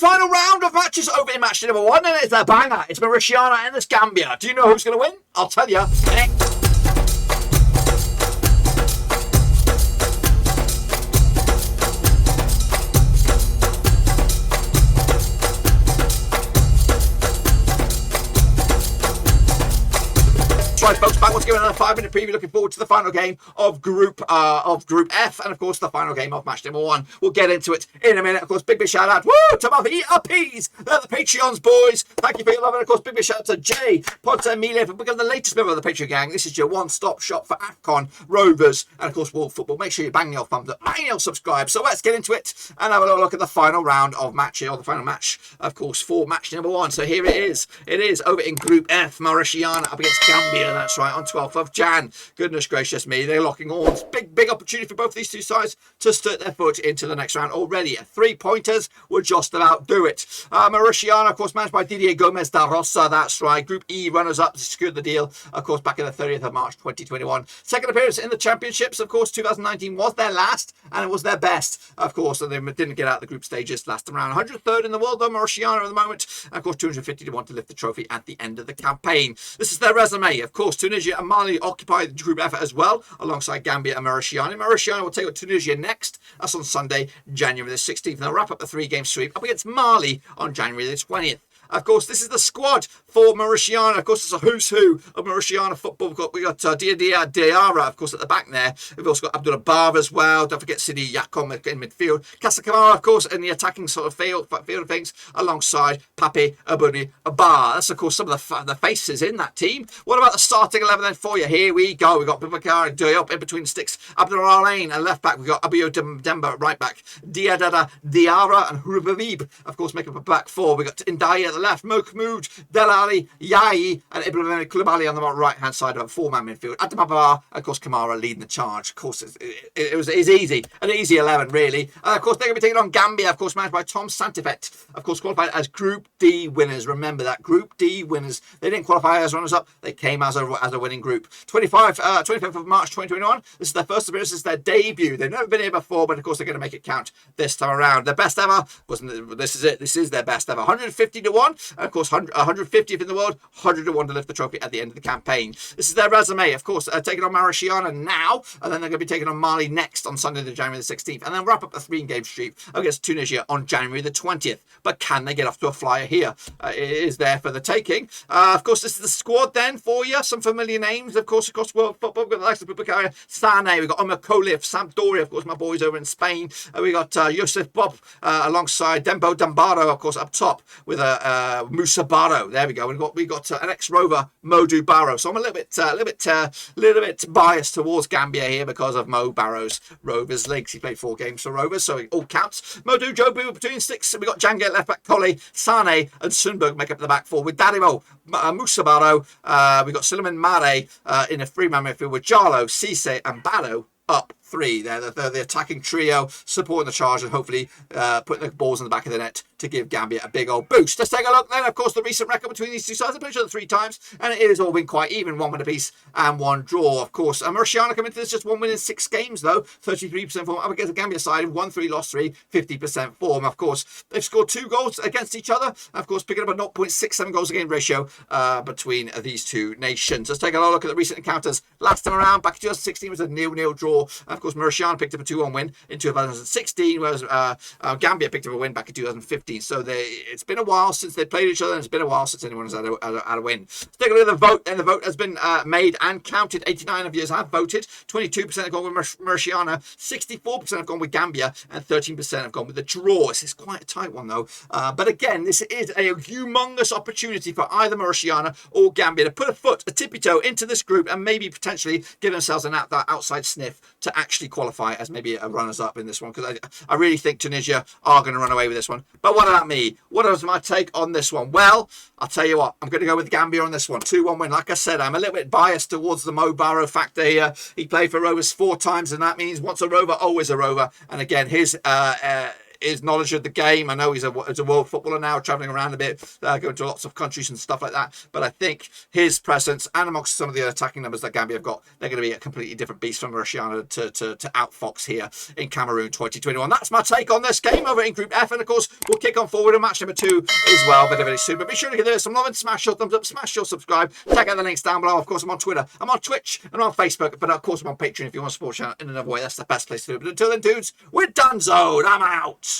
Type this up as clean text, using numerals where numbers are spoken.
final round of matches over in match number 1, and it's a banger. It's Mauritania and this Gambia. Do you know who's going to win? I'll tell you next. Right, folks, back once again, another 5-minute preview. Looking forward to the final game of Group F, and of course the final game of match number 1. We'll get into it in a minute. Of course, big shout out to my VIPs, they're the Patreons, boys. Thank you for your love, and of course, big shout out to Jay Potter Mile for becoming the latest member of the Patreon gang. This is your one-stop shop for AFCON, Rovers, and of course World Football. Make sure you bang your thumbs up, bang your subscribe. So let's get into it and have a little look at the final round of matches, or the final match, of course, for match number 1. So here it is. It is over in Group F, Mauritania up against Gambia. That's right, on 12th of Jan. Goodness gracious me, they're locking horns. Big opportunity for both these two sides to start their foot into the next round already. 3-pointers will just about do it. Mauritania, of course, managed by Didier Gomez da Rosa. That's right. Group E runners-up secured the deal, of course, back in the 30th of March 2021. Second appearance in the championships, of course, 2019 was their last, and it was their best, of course, and they didn't get out the group stages last round. 103rd in the world, though, Mauritania at the moment, and of course, 250 to 1 to lift the trophy at the end of the campaign. This is their resume. Of course, Tunisia and Mali occupy the Group F as well, alongside Gambia and Mauritania. Mauritania will take on Tunisia next. That's on Sunday, January the 16th. And they'll wrap up the 3-game sweep up against Mali on January the 20th. Of course, this is the squad for Mauritania. Of course, it's a who's who of Mauritania football. We got Diarra, of course, at the back there. We've also got Abdullah Bar as well. Don't forget Sidi Yakom in midfield. Casa Kamara, of course, in the attacking sort of field of things, alongside Pape Abouni Abar. That's, of course, some of the faces in that team. What about the starting 11 then for you? Here we go. We've got Boubacar Diop in between the sticks. Abdullah Alain at left back. We've got Abiyo Demba at right back. Diarra and Hurubabib, of course, make up a back four. We've got Ndai at the left, Mokhmoud, Delali, Yai, and Ibrahim Koulibaly on the right-hand side of a 4-man midfield. Adamabar, of course, Kamara leading the charge. Of course, it's easy. An easy 11, really. And, of course, they're going to be taking on Gambia, of course, managed by Tom Santifet. Of course, qualified as Group D winners. Remember that, Group D winners. They didn't qualify as runners-up. They came as a winning group. 25th of March 2021. This is their first appearance. This is their debut. They've never been here before, but, of course, they're going to make it count this time around. Their best ever wasn't. This is it. This is their best ever. 150 to 1. And of course, 150th in the world, 100 to 1 to lift the trophy at the end of the campaign. This is their resume, of course, taking on Mauritania now, and then they're going to be taking on Mali next on Sunday, January the 16th, and then wrap up the 3-game streak against Tunisia on January the 20th. But can they get off to a flyer here? It is there for the taking. Of course, this is the squad then for you. Some familiar names, of course, across world football. We've got the likes of Boubacar Sane, we've got Omar Kholif, Sampdoria, of course, my boys over in Spain. We got Youssef Bob alongside Dembo Dambaro, of course, up top with Musa Barrow. There we go. We got an ex-Rover, Modou Barrow. So I'm a little bit biased towards Gambia here because of Mo Barrow's Rovers links. He played 4 games for Rovers, so it all counts. Modou Jobu between sticks. We got Django left back, Kole, Sane, and Sundberg make up the back four with Darimo, Musa Barrow. We got Suleiman Mare in a 3-man midfield with Jarlo, Cisse, and Barrow up 3. They're the attacking trio, supporting the charge and hopefully putting the balls in the back of the net to give Gambia a big old boost. Let's take a look then. Of course, the recent record between these two sides. I've played each other 3 times, and it has all been quite even. 1 win apiece and 1 draw, of course. Mauritania come into this just 1 win in 6 games, though. 33% form up against the Gambia side. 1-3, lost 3, 50% form. Of course, they've scored 2 goals against each other. Of course, picking up a 0.67 goals a game ratio between these two nations. Let's take a look at the recent encounters. Last time around, back in 2016, was a 0-0 draw. And of course, Mauritania picked up a 2-1 win in 2016, whereas Gambia picked up a win back in 2015. So it's been a while since they played each other, and it's been a while since anyone has had a win. Let's take a look at the vote, and the vote has been made and counted. 89 of you have voted. 22% have gone with Mauritania, 64% have gone with Gambia, and 13% have gone with the draw. This is quite a tight one, though. But again, this is a humongous opportunity for either Mauritania or Gambia to put a tippy toe into this group and maybe potentially give themselves that outside sniff to actually qualify as maybe a runners-up in this one, because I really think Tunisia are going to run away with this one. But what about me? What is my take on this one? Well, I'll tell you what, I'm going to go with Gambia on this one. 2-1 win. Like I said, I'm a little bit biased towards the Mo Barrow factor here. He played for Rovers 4 times, and that means once a Rover, always a Rover. And again, his his knowledge of the game. I know he's a world footballer now, traveling around a bit, going to lots of countries and stuff like that. But I think his presence and amongst some of the attacking numbers that Gambia have got, they're going to be a completely different beast from Rushiana to outfox here in Cameroon 2021. That's my take on this game over in Group F. And of course, we'll kick on forward in match number 2 as well very, very soon. But be sure to give this some love and smash your thumbs up, smash your subscribe. Check out the links down below. Of course, I'm on Twitter, I'm on Twitch, and I'm on Facebook. But of course, I'm on Patreon if you want to support channel in another way. That's the best place to do it. But until then, dudes, we're donezoed. I'm out.